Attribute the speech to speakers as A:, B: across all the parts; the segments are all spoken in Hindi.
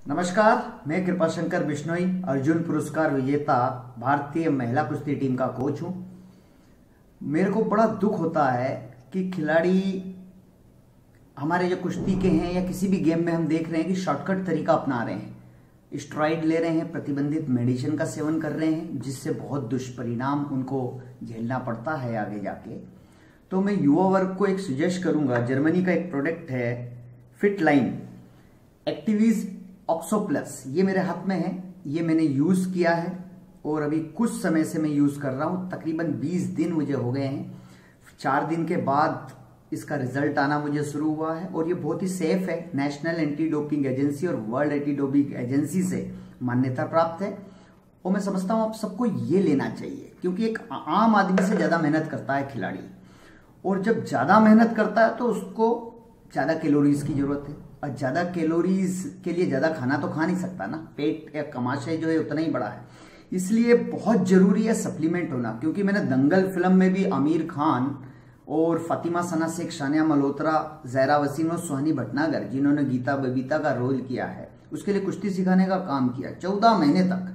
A: नमस्कार, मैं कृपाशंकर बिश्नोई, अर्जुन पुरस्कार विजेता भारतीय महिला कुश्ती टीम का कोच हूं। मेरे को बड़ा दुख होता है कि खिलाड़ी हमारे जो कुश्ती के हैं या किसी भी गेम में हम देख रहे हैं कि शॉर्टकट तरीका अपना रहे हैं, स्टेरॉइड ले रहे हैं, प्रतिबंधित मेडिसिन का सेवन कर रहे हैं, जिससे बहुत दुष्परिणाम उनको झेलना पड़ता है आगे जाके। तो मैं युवा वर्ग को एक सजेस्ट करूंगा, जर्मनी का एक प्रोडक्ट है फिटलाइन एक्टिविज ऑक्सो प्लस, ये मेरे हाथ में है, ये मैंने यूज किया है और अभी कुछ समय से मैं यूज कर रहा हूं। तकरीबन 20 दिन मुझे हो गए हैं। 4 दिन के बाद इसका रिजल्ट आना मुझे शुरू हुआ है और ये बहुत ही सेफ है। नेशनल एंटी डोपिंग एजेंसी और वर्ल्ड एंटी डोपिंग एजेंसी से मान्यता प्राप्त है और मैं समझता हूं आप सबको ये लेना चाहिए, क्योंकि एक आम आदमी से ज्यादा मेहनत करता है खिलाड़ी, और जब ज्यादा मेहनत करता है तो उसको ज्यादा कैलोरीज की जरूरत है, और ज्यादा कैलोरीज के लिए ज्यादा खाना तो खा नहीं सकता ना, पेट या कमाशय जो है उतना ही बड़ा है। इसलिए बहुत जरूरी है सप्लीमेंट होना, क्योंकि मैंने दंगल फिल्म में भी आमिर खान और फातिमा सना शेख, सानिया मल्होत्रा, ज़ायरा वसीम और सुहानी भटनागर, जिन्होंने गीता बबीता का रोल किया है, उसके लिए कुश्ती सिखाने का काम किया 14 महीने तक।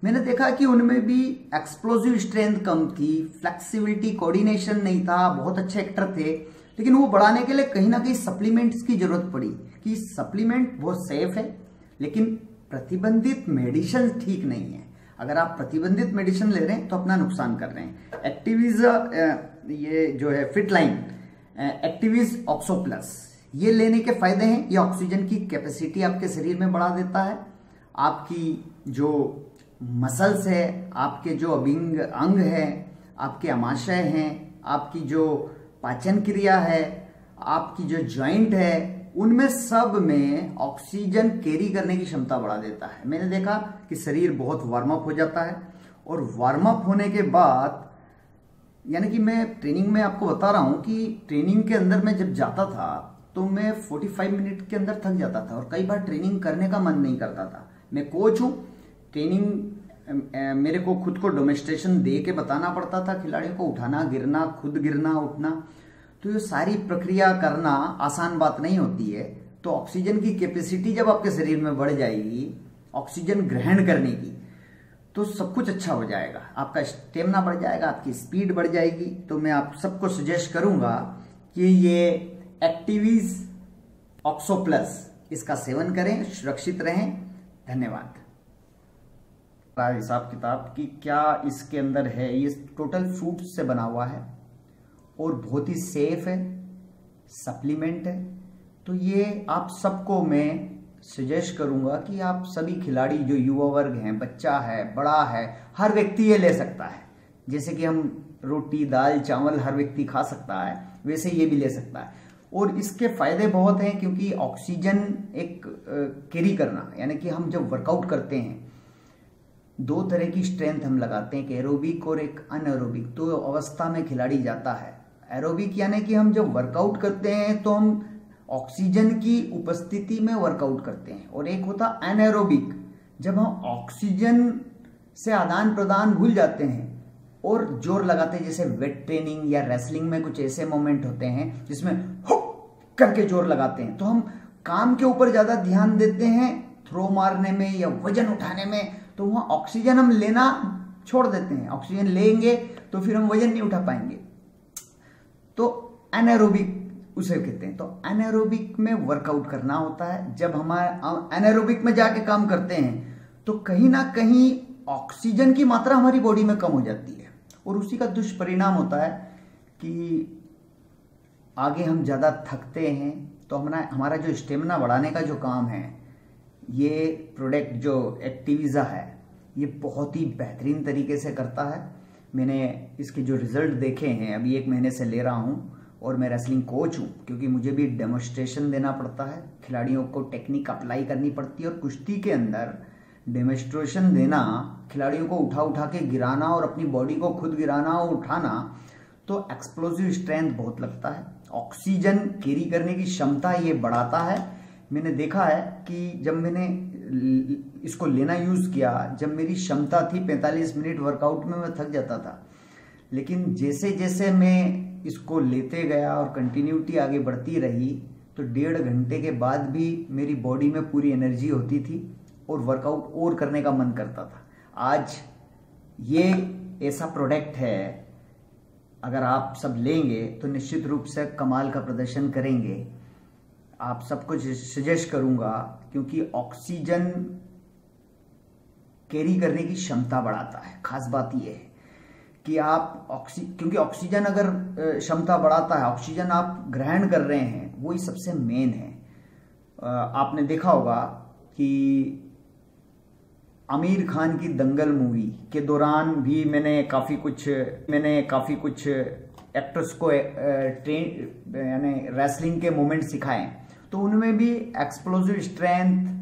A: मैंने देखा कि उनमें भी एक्सप्लोजिव स्ट्रेंथ कम थी, फ्लेक्सिबिलिटी, कोऑर्डिनेशन नहीं था, बहुत अच्छे एक्टर थे, लेकिन वो बढ़ाने के लिए कहीं ना कहीं सप्लीमेंट्स की जरूरत पड़ी कि सप्लीमेंट बहुत सेफ है, लेकिन प्रतिबंधित मेडिसिन ठीक नहीं है। अगर आप प्रतिबंधित मेडिसिन ले रहे हैं तो अपना नुकसान कर रहे हैं। एक्टिविज ये जो है फिटलाइन एक्टिविज ऑक्सो प्लस, ये लेने के फायदे हैं, ये ऑक्सीजन की कैपेसिटी आपके शरीर में बढ़ा देता है, आपकी जो मसल्स है, आपके जो अभिंग अंग है, आपके अमाशय हैं, आपकी जो पाचन क्रिया है, आपकी जो जॉइंट है, उनमें सब में ऑक्सीजन कैरी करने की क्षमता बढ़ा देता है। मैंने देखा कि शरीर बहुत वार्म अप हो जाता है, और वार्म अप होने के बाद, यानी कि मैं ट्रेनिंग में आपको बता रहा हूं कि ट्रेनिंग के अंदर मैं जब जाता था तो मैं 45 मिनट के अंदर थक जाता था और कई बार ट्रेनिंग करने का मन नहीं करता था। मैं कोच हूं, ट्रेनिंग मेरे को खुद को डेमोन्स्ट्रेशन दे के बताना पड़ता था, खिलाड़ियों को उठाना, गिरना, खुद गिरना, उठना, तो ये सारी प्रक्रिया करना आसान बात नहीं होती है। तो ऑक्सीजन की कैपेसिटी जब आपके शरीर में बढ़ जाएगी, ऑक्सीजन ग्रहण करने की, तो सब कुछ अच्छा हो जाएगा, आपका स्टेमिना बढ़ जाएगा, आपकी स्पीड बढ़ जाएगी। तो मैं आप सबको सजेस्ट करूंगा कि ये एक्टिविज ऑक्सो प्लस, इसका सेवन करें, सुरक्षित रहें। धन्यवाद। हिसाब किताब कि क्या इसके अंदर है, ये टोटल फ्रूट से बना हुआ है और बहुत ही सेफ है, सप्लीमेंट है। तो ये आप सबको मैं सजेस्ट करूंगा कि आप सभी खिलाड़ी, जो युवा वर्ग हैं, बच्चा है, बड़ा है, हर व्यक्ति ये ले सकता है। जैसे कि हम रोटी, दाल, चावल हर व्यक्ति खा सकता है, वैसे ये भी ले सकता है। और इसके फायदे बहुत हैं, क्योंकि ऑक्सीजन एक कैरी करना, यानी कि हम जब वर्कआउट करते हैं 2 तरह की स्ट्रेंथ हम लगाते हैं, एक एरोबिक और एक अनएरोबिक। तो अवस्था में खिलाड़ी जाता है। एरोबिक यानी कि हम जब वर्कआउट करते हैं तो हम ऑक्सीजन की उपस्थिति में वर्कआउट करते हैं, और एक होता अनएरोबिक, जब हम ऑक्सीजन से आदान प्रदान भूल जाते हैं और जोर लगाते हैं, जैसे वेट ट्रेनिंग या रेसलिंग में कुछ ऐसे मोमेंट होते हैं जिसमें हुक करके जोर लगाते हैं। तो हम काम के ऊपर ज्यादा ध्यान देते हैं, थ्रो मारने में या वजन उठाने में, तो वहां ऑक्सीजन हम लेना छोड़ देते हैं। ऑक्सीजन लेंगे तो फिर हम वजन नहीं उठा पाएंगे, तो एनारोबिक उसे कहते हैं। तो एनारोबिक में वर्कआउट करना होता है। जब हमारे एनारोबिक में जाके काम करते हैं तो कहीं ना कहीं ऑक्सीजन की मात्रा हमारी बॉडी में कम हो जाती है, और उसी का दुष्परिणाम होता है कि आगे हम ज्यादा थकते हैं। तो हमारा जो स्टेमिना बढ़ाने का जो काम है, ये प्रोडक्ट जो एक्टिविजा है, ये बहुत ही बेहतरीन तरीके से करता है। मैंने इसके जो रिजल्ट देखे हैं, अभी 1 महीने से ले रहा हूं, और मैं रेसलिंग कोच हूं, क्योंकि मुझे भी डेमोन्स्ट्रेशन देना पड़ता है, खिलाड़ियों को टेक्निक अप्लाई करनी पड़ती है, और कुश्ती के अंदर डेमोन्स्ट्रेशन देना, खिलाड़ियों को उठा उठा के गिराना और अपनी बॉडी को खुद गिराना और उठाना, तो एक्सप्लोजिव स्ट्रेंथ बहुत लगता है। ऑक्सीजन कैरी करने की क्षमता ये बढ़ाता है। मैंने देखा है कि जब मैंने इसको लेना यूज किया, जब मेरी क्षमता थी 45 मिनट वर्कआउट में, मैं थक जाता था, लेकिन जैसे जैसे मैं इसको लेते गया और कंटिन्यूटी आगे बढ़ती रही, तो 1.5 घंटे के बाद भी मेरी बॉडी में पूरी एनर्जी होती थी और वर्कआउट और करने का मन करता था। आज ये ऐसा प्रोडक्ट है, अगर आप सब लेंगे तो निश्चित रूप से कमाल का प्रदर्शन करेंगे। आप सबको सजेस्ट करूंगा, क्योंकि ऑक्सीजन कैरी करने की क्षमता बढ़ाता है। खास बात यह है कि आप क्योंकि ऑक्सीजन अगर क्षमता बढ़ाता है, ऑक्सीजन आप ग्रहण कर रहे हैं, वो ही सबसे मेन है। आपने देखा होगा कि आमिर खान की दंगल मूवी के दौरान भी मैंने काफ़ी कुछ एक्टर्स को यानी रेसलिंग के मोमेंट सिखाए, तो उनमें भी एक्सप्लोजिव स्ट्रेंथ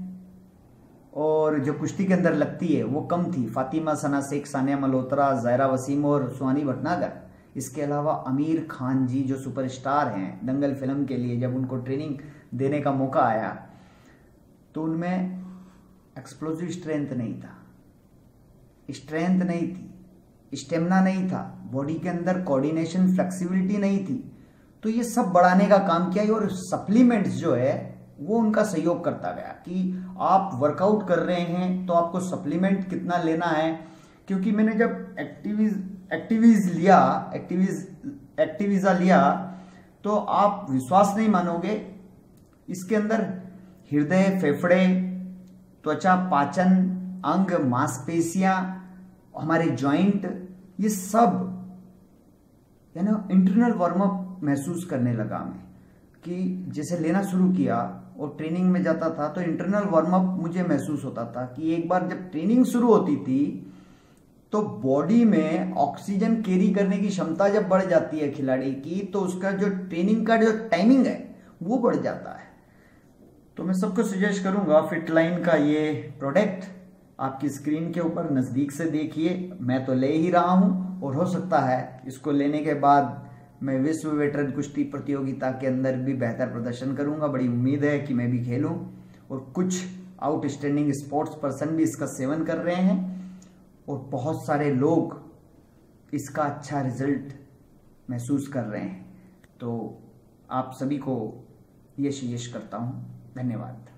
A: और जो कुश्ती के अंदर लगती है वो कम थी। फातिमा सना शेख, सानिया मल्होत्रा, ज़ायरा वसीम और सुहानी भटनागर, इसके अलावा आमिर खान जी जो सुपरस्टार हैं, दंगल फिल्म के लिए जब उनको ट्रेनिंग देने का मौका आया तो उनमें एक्सप्लोजिव स्ट्रेंथ नहीं था, स्ट्रेंथ नहीं थी, स्टेमिना नहीं था, बॉडी के अंदर कोऑर्डिनेशन फ्लेक्सिबिलिटी नहीं थी। तो ये सब बढ़ाने का काम किया और सप्लीमेंट्स जो है वो उनका सहयोग करता गया कि आप वर्कआउट कर रहे हैं तो आपको सप्लीमेंट कितना लेना है। क्योंकि मैंने जब एक्टिविज़ा लिया तो आप विश्वास नहीं मानोगे, इसके अंदर हृदय, फेफड़े, त्वचा, पाचन, अंग, मांसपेशियां, हमारे जॉइंट, ये सब यानी इंटरनल वार्म अप महसूस करने लगा मैं कि जैसे लेना शुरू किया और ट्रेनिंग में जाता था तो इंटरनल वार्म अप मुझे महसूस होता था कि एक बार जब ट्रेनिंग शुरू होती थी तो बॉडी में ऑक्सीजन कैरी करने की क्षमता जब बढ़ जाती है खिलाड़ी की, तो उसका जो ट्रेनिंग का जो टाइमिंग है वो बढ़ जाता है। तो मैं सबको सजेस्ट करूंगा फिटलाइन का ये प्रोडक्ट आपकी स्क्रीन के ऊपर नज़दीक से देखिए। मैं तो ले ही रहा हूं और हो सकता है इसको लेने के बाद मैं विश्व वेटरन कुश्ती प्रतियोगिता के अंदर भी बेहतर प्रदर्शन करूंगा। बड़ी उम्मीद है कि मैं भी खेलूं और कुछ आउटस्टैंडिंग स्पोर्ट्स पर्सन भी इसका सेवन कर रहे हैं और बहुत सारे लोग इसका अच्छा रिजल्ट महसूस कर रहे हैं। तो आप सभी को ये सजेस्ट करता हूं। धन्यवाद।